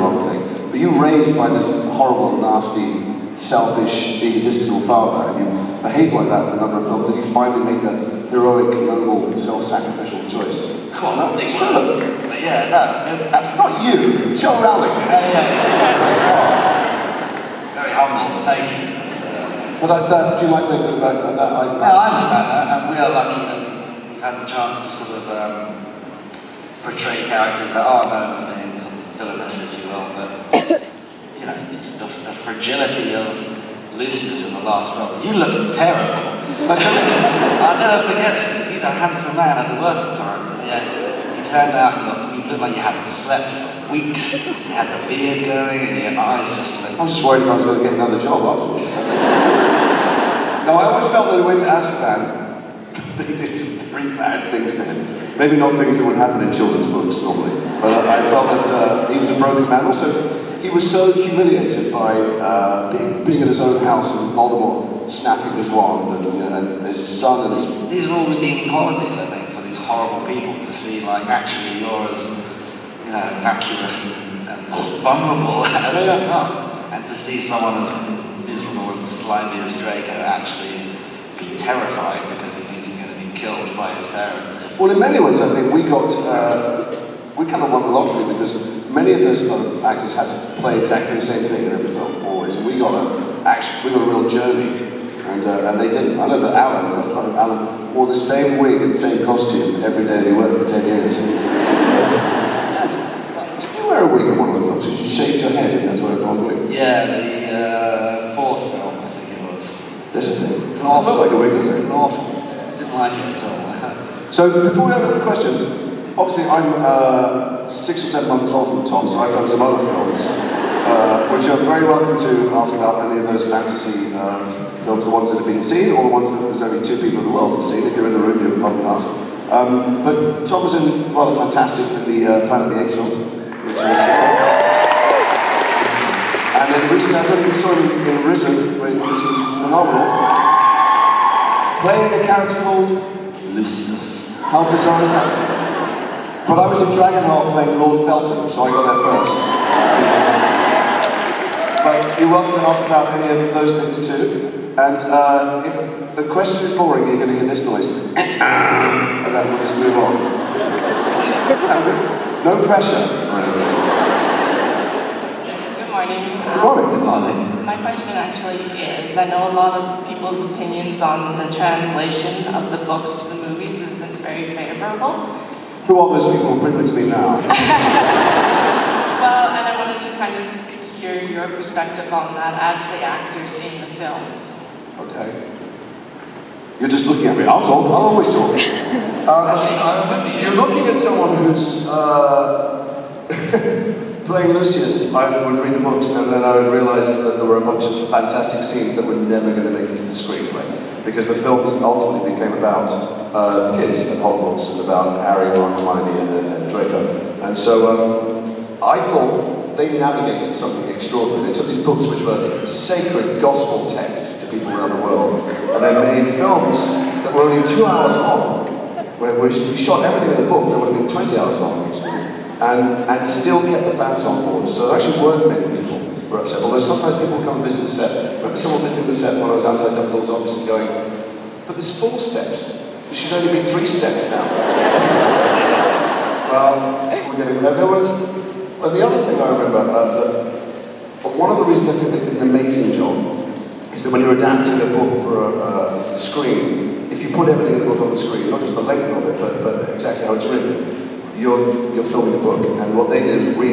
wrong thing. But you were raised by this horrible, nasty, selfish, egotistical father, and you behaved like that for a number of films, and you finally made that heroic, noble, self-sacrificial choice. Cool, no, It's true. But yeah, no, It's not you, it's your rally. yes. Very humble, but thank you. But that's that, do you like that? No, I understand that, and we are lucky that we've had the chance to sort of portray characters that are known as being sort of villainous, if you will, but you know, the fragility of Lucius in the last film. You look terrible. I'll never forget it, because he's a handsome man at the worst of times, and yet he turned out you looked like you hadn't slept for weeks. You had the beard going, and your eyes just looked... I was just worried if I was going to get another job afterwards. No, I always felt that when he went to Azkaban, they did some very bad things to him. Maybe not things that would happen in children's books normally, but I felt that he was a broken man. Also, he was so humiliated by being at his own house and Voldemort snapping his wand, and his son and his... These are all redeeming qualities, I think, for these horrible people to see, like, actually you're as, vacuous and vulnerable as they are. And to see someone as miserable and slimy as Draco actually be terrified because he thinks he's going to be killed by his parents. Well, in many ways, I think we kind of won the lottery, because many of those other actors had to play exactly the same thing in every film, always, and we got a real journey, and they didn't. I know that Alan wore the same wig and same costume every day that he worked for 10 years. Did you wear a wig in one of the films? Did you shaved your head and you had to wear a blonde wig? Yeah, the fourth film, I think it was. This is it. It doesn't look like a wig, does it? It's awful. Didn't like it at all. So before we open for questions, obviously I'm 6 or 7 months old from Tom, so I've done some other films, which you're very welcome to ask about any of those fantasy films, the ones that have been seen, or the ones that there's only 2 people in the world that have seen. If you're in the room, you're welcome to ask. But Tom was in rather fantastic in the Planet of the Apes films, which is... and then recently, I don't know if you saw him in Risen, which is phenomenal, playing a character called Lucius. How bizarre is that? But I was in Dragonheart playing Lord Felton, so I got there first. But you're welcome to ask about any of those things too. And if the question is boring, you're going to hear this noise. And then we'll just move on. No pressure. Good morning. Good morning. Good morning. My question actually is, I know a lot of people's opinions on the translation of the books to the movies isn't very favorable. Who are those people? Bring them to me now. Well, and I wanted to kind of hear your perspective on that as the actors in the films. Okay. You're just looking at me. I'll talk. I'll always talk. You're looking at someone who's playing Lucius. I would read the books, and then I would realize that there were a bunch of fantastic scenes that were never going to make it to the screenplay, because the films ultimately became about the kids at Hogwarts, and about Harry, Ron, Hermione, and Draco. And so I thought they navigated something extraordinary. They took these books, which were sacred gospel texts to people around the world, and they made films that were only 2 hours long. Where we shot everything in the book that would have been 20 hours long, and still kept the fans on board. So there actually weren't many people who were upset. Although sometimes people would come and visit the set. I remember someone visiting the set when I was outside Dumbledore's office and going, "But there's 4 steps. There should only be 3 steps now." Well, we're getting there. There was. Well, the other thing I remember, one of the reasons I think they did an amazing job is that when you're adapting a book for a screen, if you put everything in the book on the screen, not just the length of it, but exactly how it's written, you're filming the book. And what they did really